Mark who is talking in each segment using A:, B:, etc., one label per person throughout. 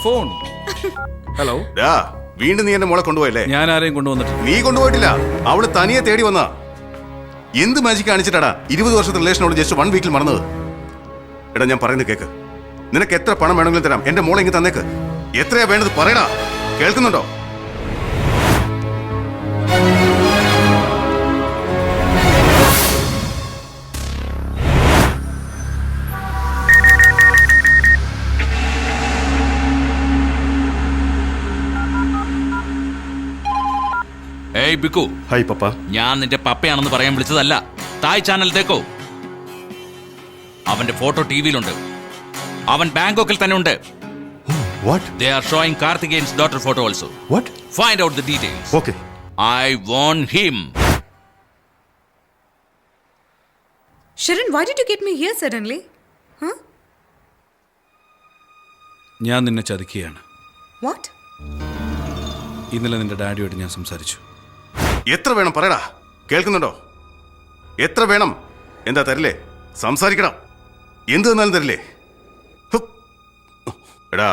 A: Phone. Hello.
B: വീണ്ടും നീ എന്റെ മോളെ കൊണ്ടുപോയല്ലേ?
A: ഞാൻ ആരെയും കൊണ്ടുവന്നിട്ടില്ല.
B: നീ കൊണ്ടുപോയിട്ടില്ല, അവള് തനിയെ തേടി വന്നാ. എന്ത് മാജിക് കാണിച്ചിട്ടാടാ 20 വർഷത്തെ റിലേഷനോട് ജസ്റ്റ് 1 വീക്കിൽ മറന്നത്? എടാ ഞാൻ പറയുന്നത് കേക്ക്. നിനക്ക് എത്ര പണം വേണമെങ്കിലും തരാം, എന്റെ മോളെ ഇങ്ങ് തന്നേക്ക്. എത്രയാ വേണ്ടത് പറയടാ, കേൾക്കുന്നുണ്ടോ?
C: ഏയ് ബിക്കു.
B: ഹായ് പപ്പ.
C: ഞാൻ നിന്റെ പപ്പയാണെന്ന് പറയാൻ വിളിച്ചതല്ല. തായ് ചാനലിലേക്കോ. അവന്റെ ഫോട്ടോ ടിവിയിലുണ്ട്. അവൻ ബാങ്കോക്കിൽ തന്നെ ഉണ്ട്.
B: What?
C: They are showing Karthikeyan's daughter photo also.
B: What?
C: Find out the details.
B: Okay.
C: I want him.
D: Sharon, why did you get me here suddenly? Huh?
A: ഞാൻ നിന്നെ ചതിക്കുകയാണ്.
D: What?
A: ഇന്നലെ നിന്റെ ഡാഡിയോട് ഞാൻ സംസാരിച്ചു.
B: എത്ര വേണം പറയടാ, കേൾക്കുന്നുണ്ടോ? എത്ര വേണം? എന്താ തരില്ലേ? സംസാരിക്കണം. എന്ത് തന്നാലും തരില്ലേ? എടാ,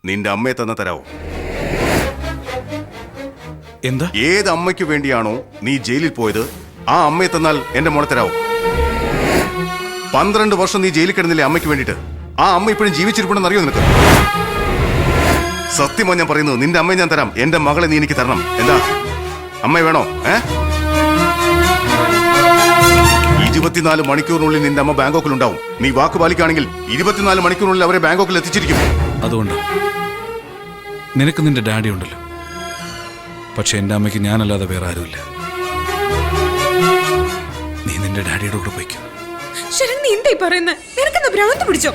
B: നിന്റെ അമ്മയെ തന്ന തരാവോ?
A: എന്താ?
B: ഏത് അമ്മയ്ക്ക് വേണ്ടിയാണോ നീ ജയിലിൽ പോയത്, ആ അമ്മയെ തന്നാൽ എന്റെ മോളെ തരാവോ? 12 വർഷം നീ ജയിലിൽ കിടന്നില്ലേ അമ്മയ്ക്ക് വേണ്ടിയിട്ട്? ആ അമ്മ ഇപ്പോഴും ജീവിച്ചിരിപ്പുണ്ടെന്ന് അറിയോ നിനക്ക്? സത്യമാണ് ഞാൻ പറയുന്നത്, നിന്റെ അമ്മയെ ഞാൻ തരാം. എന്റെ മകളെ നീ എനിക്ക് തരണം. എന്താ, അമ്മയെ വേണോ? 24 മണിക്കൂറിനുള്ളിൽ നിന്റെ അമ്മ ബാങ്കോക്കിൽ ഉണ്ടാവും. നീ വാക്ക് പാലിക്കുകയാണെങ്കിൽ 24 മണിക്കൂറിനുള്ളിൽ അവരെ ബാങ്കോക്കിൽ എത്തിച്ചിരിക്കും.
A: അതുകൊണ്ട് നിനക്ക് നിന്റെ ഡാഡി ഉണ്ടല്ലോ, പക്ഷെ എന്റെ അമ്മയ്ക്ക് ഞാനല്ലാതെ വേറെ ആരുമില്ല. നീ നിന്റെ ഡാഡിയുടെ കൂടെ പോയിക്കോ.
D: ശരൺ, നീ എന്തായി പറയുന്നത്? നിനക്കെന്താ ഭ്രാന്ത് പിടിച്ചോ?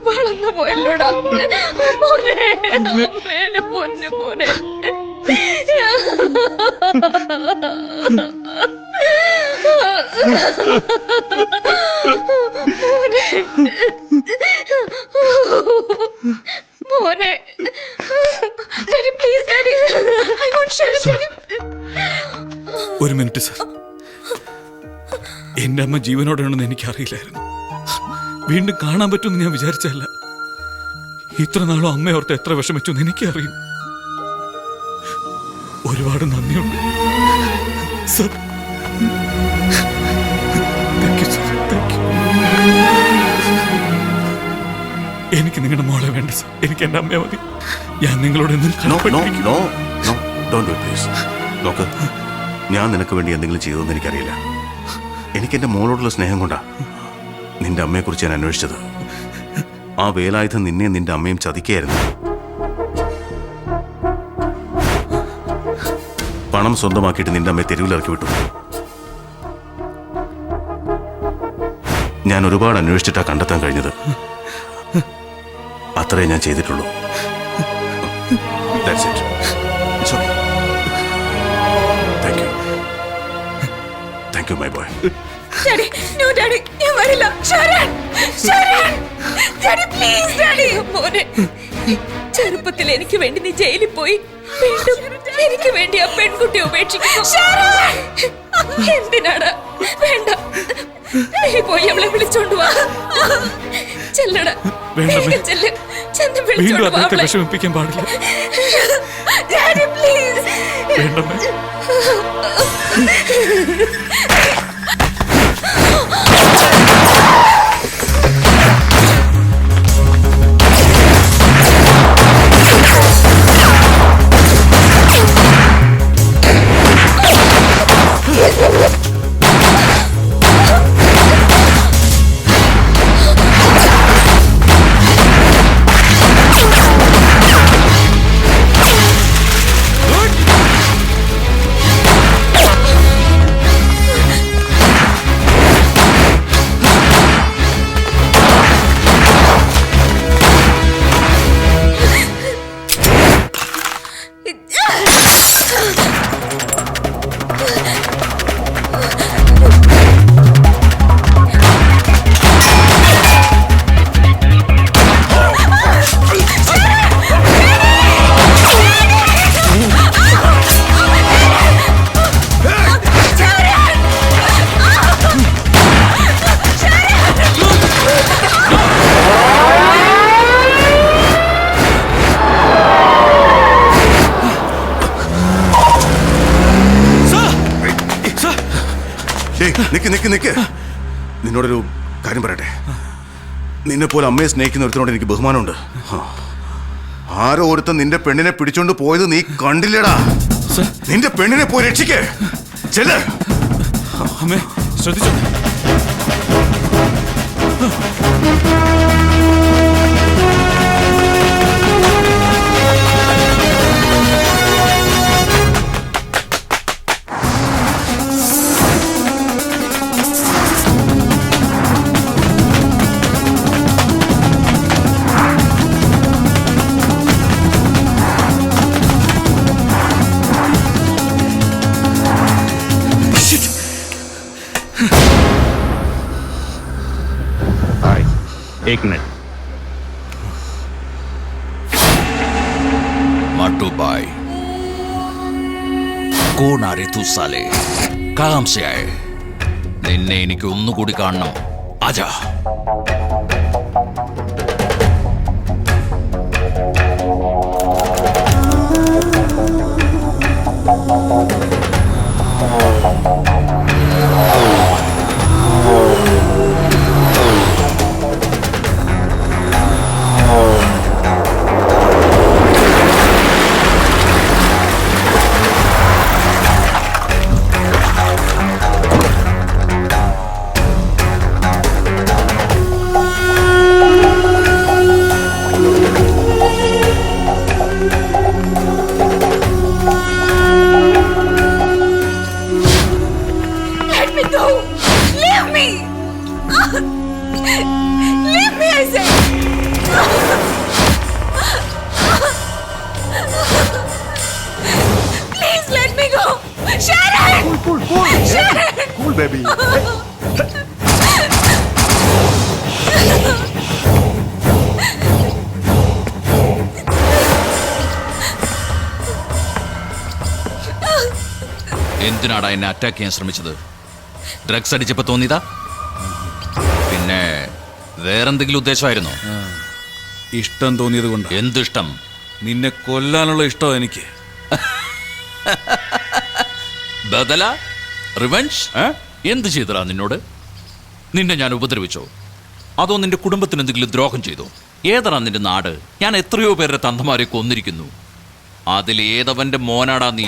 D: വളർന്നു പോയല്ലോടാ പൊന്നു മോനെ. മോനെ, please daddy, I won't share.
A: ഒരു മിനിറ്റ് സർ. എന്റെ അമ്മ ജീവനോടെയാണെന്ന് എനിക്കറിയില്ലായിരുന്നു. വീണ്ടും കാണാൻ പറ്റുമെന്ന് ഞാൻ വിചാരിച്ചല്ല. ഇത്ര നാളും അമ്മയോർത്ത് എത്ര വിഷമിച്ചു എന്ന് എനിക്കറിയും. ഒരുപാട് നന്ദിയുണ്ട് സർ. എനിക്ക് നിങ്ങളുടെ മോളെ വേണ്ട സർ. എനിക്ക് എന്റെ അമ്മയെ മതി. ഞാൻ നിങ്ങളോട്
B: നോക്ക്, ഞാൻ നിനക്ക് വേണ്ടി എന്തെങ്കിലും ചെയ്തതെന്ന് എനിക്കറിയില്ല. എനിക്ക് എന്റെ മോളോടുള്ള സ്നേഹം കൊണ്ടാ നിന്റെ അമ്മയെക്കുറിച്ച് ഞാൻ അന്വേഷിച്ചത്. ആ വേലായുധം നിന്നെ നിന്റെ അമ്മയും ചതിക്കുകയായിരുന്നു. പണം സ്വന്തമാക്കിയിട്ട് നിന്റെ അമ്മയെ തെരുവിലിറക്കി വിട്ടു. ഞാൻ ഒരുപാട് അന്വേഷിച്ചിട്ടാ കണ്ടെത്താൻ കഴിഞ്ഞത്. അത്രേ ഞാൻ ചെയ്തിട്ടുള്ളൂ. That's it. It's okay. Thank you. Thank you, my boy.
D: Daddy, no, Daddy, ഞാൻ വരില്ല. Sharan, Sharan, Daddy, please, Daddy.
E: മോനെ, ചെറുപ്പത്തിൽ എനിക്ക് വേണ്ടി നീ ജയിലിൽ പോയി, വീണ്ടും എനിക്ക് വേണ്ടി ആ പെൺകുട്ടിയെ ഉപേക്ഷിക്കുന്നു. എന്തിനാണ്? വേണ്ട, നീ പോയി അവളെ വിളിച്ചോണ്ട് വാ. ചെല്ലട, വേഗം ചെല്ല്. ചെന്ന്
A: വീണ്ടും
E: വിളിച്ചോണ്ട് വാ
A: അദ്ദേഹത്തെ
E: അവളെ.
A: വിഷമിപ്പിക്കാൻ പാടില്ല.
D: Daddy, please.
A: വേണ്ടമ്മേ.
B: നിക്ക്. നിന്നോടൊരു കാര്യം പറയട്ടെ. നിന്നെ പോലെ അമ്മയെ സ്നേഹിക്കുന്ന ഒരുത്തനോട് എനിക്ക് ബഹുമാനമുണ്ട്. ആരോ ഒരുത്തൻ നിന്റെ പെണ്ണിനെ പിടിച്ചോണ്ട് പോയത് നീ കണ്ടില്ലടാ. നിന്റെ പെണ്ണിനെ പോയി രക്ഷിക്കേ. ചെല്ല്.
A: അമ്മേ, ശ്രദ്ധിച്ചോ.
F: एक मिनट.
C: मट्टू भाई, कौन आ रहे तू साले? कहां से आए? നിന്നെ എനിക്ക് ഒന്നുകൂടി കാണണം. ആജാ.
F: Cool, baby.
C: എന്തിനാടാ എന്നെ അറ്റാക്ക് ചെയ്യാൻ ശ്രമിച്ചത്? ഡ്രഗ്സ് അടിച്ചപ്പോ തോന്നിയതാ? പിന്നെ വേറെന്തെങ്കിലും ഉദ്ദേശമായിരുന്നോ?
A: ഇഷ്ടം തോന്നിയത് കൊണ്ട്.
C: എന്തിഷ്ടം?
A: നിന്നെ കൊല്ലാനുള്ള ഇഷ്ടം എനിക്ക്.
C: ബദല? റിവെഞ്ച്? എന്ത് ചെയ്തടാ നിന്നോട്? നിന്നെ ഞാൻ ഉപദ്രവിച്ചോ? അതോ നിന്റെ കുടുംബത്തിന് എന്തെങ്കിലും ദ്രോഹം ചെയ്തോ? ഏതാ നിന്റെ നാട്? ഞാൻ എത്രയോ പേരുടെ തന്തമാരെ കൊന്നിരിക്കുന്നു. അതിൽ ഏതവന്റെ മോനാടാ നീ?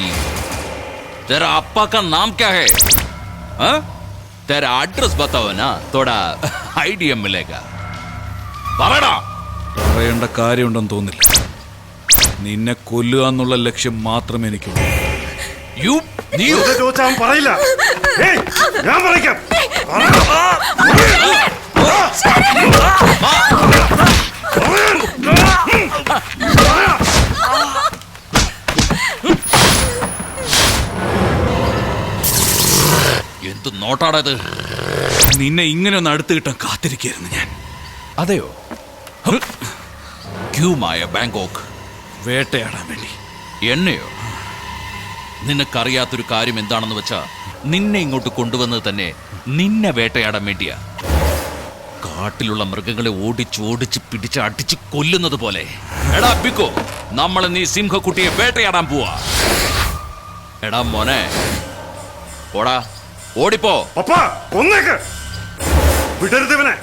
C: तेरा अप्पा का नाम क्या है? तेरा एड्रेस बताओ ना, थोड़ा आइडिया मिलेगा. പറയടാ.
A: പറയേണ്ട കാര്യമുണ്ടെന്ന് തോന്നില്ല. നിന്നെ കൊല്ലുക എന്നുള്ള ലക്ഷ്യം മാത്രമേ എനിക്കുള്ളൂ.
C: നീ
F: വെറുതെ ചോദിച്ചാ അവൻ പറയില്ല. ഏയ്, ഞാൻ പറയിക്കാം.
C: എന്ത് നോട്ടാടത്?
A: നിന്നെ ഇങ്ങനെ ഒന്ന് അടുത്ത് കിട്ടാൻ കാത്തിരിക്കായിരുന്നു ഞാൻ.
C: അതെയോ? ക്യൂമായ ബാങ്കോക്ക്
A: വേട്ടയാടാൻ വേണ്ടി.
C: എന്നെയോ? നിനക്കറിയാത്തൊരു കാര്യം എന്താണെന്ന് വെച്ചാ, നിന്നെ ഇങ്ങോട്ട് കൊണ്ടുവന്നത് തന്നെ നിന്നെ വേട്ടയാടാൻ വേണ്ടിയാ. കാട്ടിലുള്ള മൃഗങ്ങളെ ഓടിച്ച് പിടിച്ച് അടിച്ച് കൊല്ലുന്നത് പോലെ. എടാ ബിക്കോ, നമ്മൾ നീ സിംഹക്കുട്ടിയെ വേട്ടയാടാൻ പോവാ. എടാ മോനെ, ഓടാ, ഓടിപ്പോ.
F: പപ്പാ, കൊന്നേക്ക്. വിടരുത് ഇവനെ.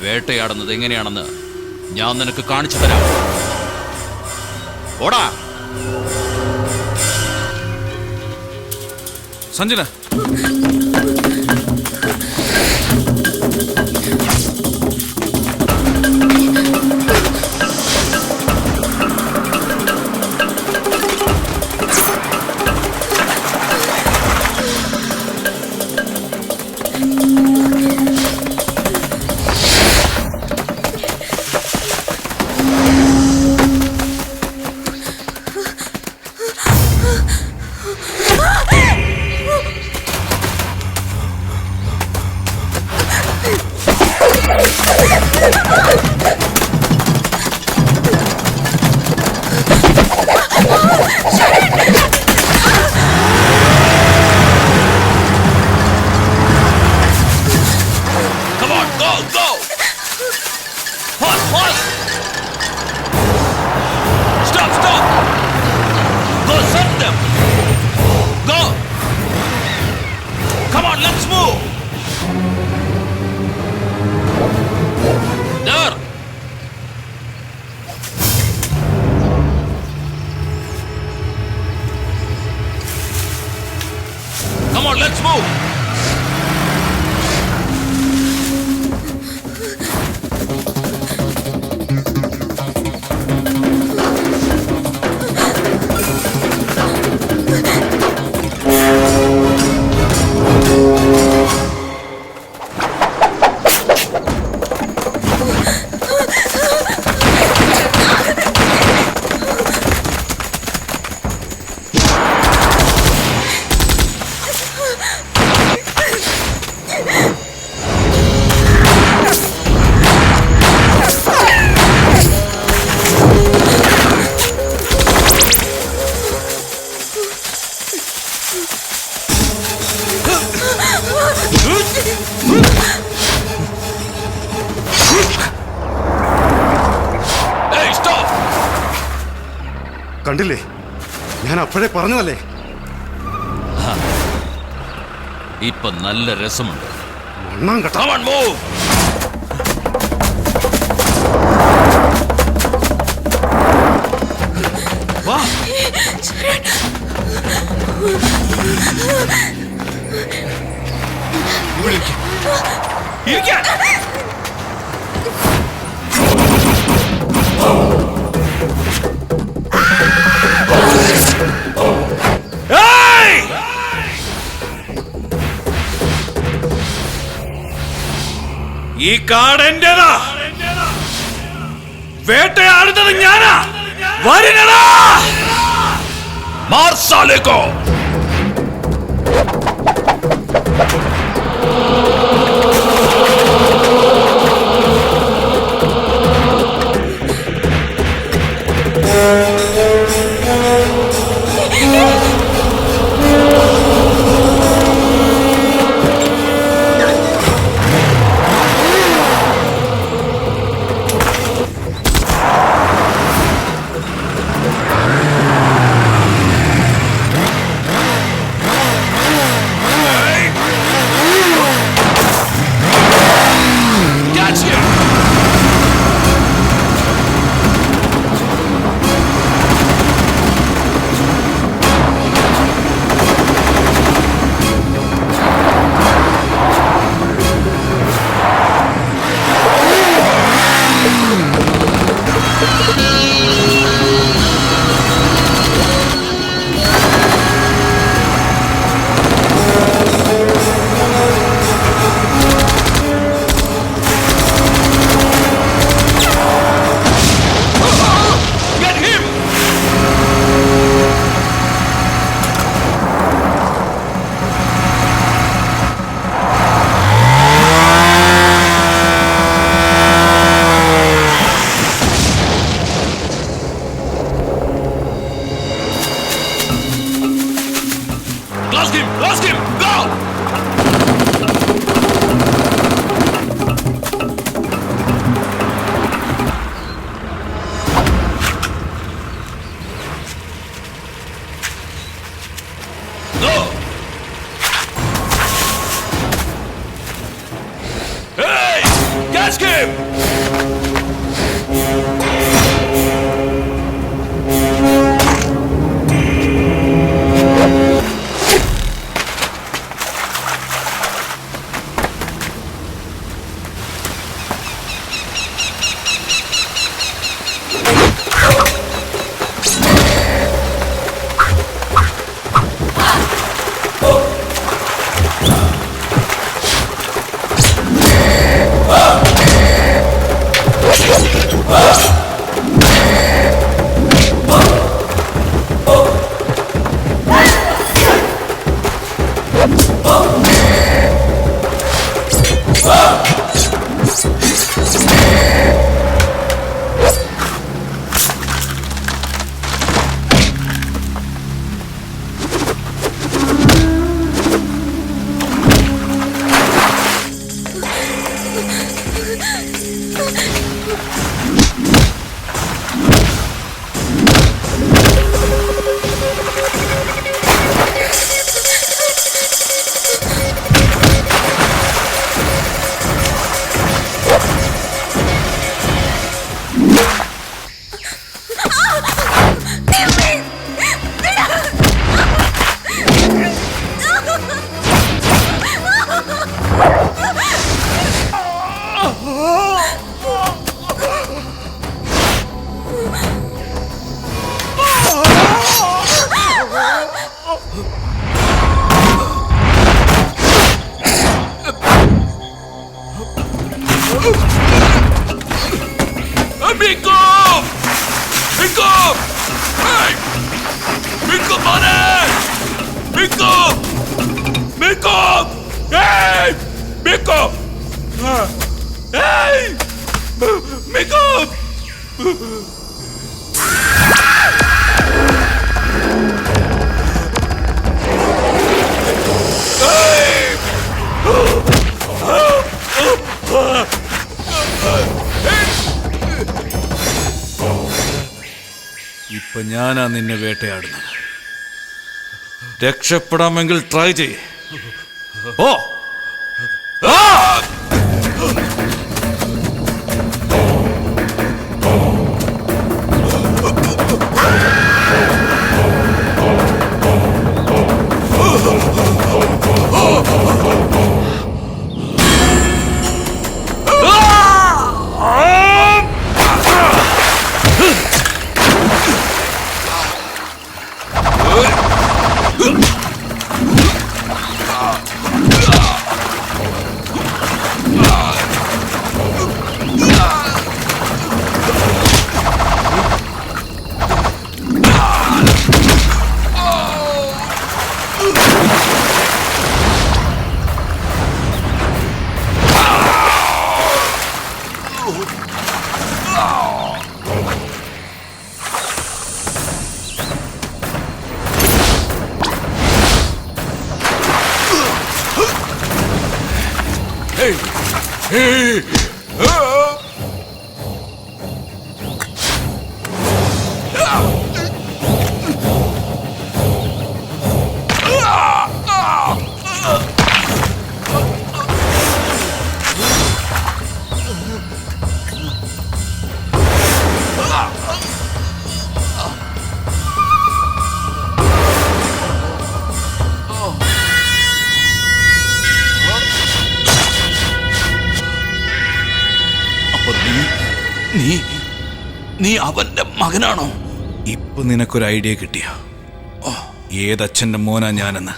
C: വേട്ടയാടുന്നത് എങ്ങനെയാണെന്ന് ഞാൻ നിനക്ക് കാണിച്ചു തരാം. ഓടാ.
A: Sanjana,
C: Come on, go, go! Pause, pause! Stop, stop! Go serve them! Go! Come on, let's move! There! Come on, let's move! Hey, stop!
F: കണ്ടില്ലേ, ഞാൻ അപ്പോഴേ പറഞ്ഞതല്ലേ.
C: ഇപ്പൊ നല്ല രസമുണ്ട്.
F: മണ്ണാൻ കേട്ടോ.
C: Come on, move!
A: വാ. ഇവിടെ ഇരിക്ക്. ഇരിക്കാൻ. ഏയ്! ഈ കാട് എന്റേതാ. വേട്ടയാടുന്നത് ഞാനാ. വരിനടാ.
C: മാർസാലേക്കോ!
A: ഇപ്പൊ ഞാനാ നിന്നെ വേട്ടയാടുന്നത്. രക്ഷപ്പെടാമെങ്കിൽ ട്രൈ ചെയ്യ്. ഓ
C: നീ അവന്റെ മകനാണോ?
A: ഇപ്പൊ നിനക്കൊരു ഐഡിയ കിട്ടിയ ഏതച്ഛന്റെ മോനാ ഞാനെന്ന്?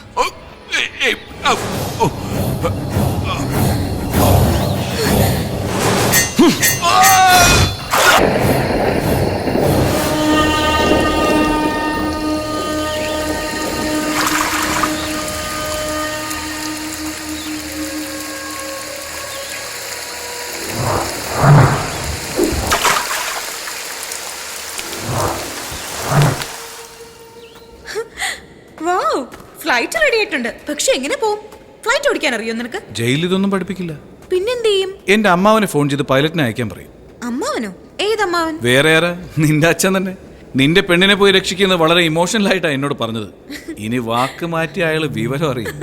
D: ഫ്ലൈറ്റ് റെഡി ആയിട്ടുണ്ട്. പക്ഷെ എങ്ങനെ പോവും? ഫ്ലൈറ്റ് ഓടിക്കാൻ അറിയോ നിനക്ക്?
A: ജയിലിൽ ഇതൊന്നും പഠിപ്പിക്കില്ല.
D: പിന്നെന്ത് ചെയ്യും?
A: എന്റെ അമ്മാവനെ ഫോൺ ചെയ്ത് പൈലറ്റിനെ അയക്കാൻ പറയും.
D: അമ്മാവനോ? ഏതമ്മാവൻ?
A: വേറെ ആരാ? നിന്റെ അച്ഛൻ തന്നെ. നിന്റെ പെണ്ണിനെ പോയി രക്ഷിക്കുന്നത് വളരെ ഇമോഷണൽ ആയിട്ടാണ് എന്നോട് പറഞ്ഞത്. ഇനി വാക്ക് മാറ്റി അയാൾ വിവരം അറിയും.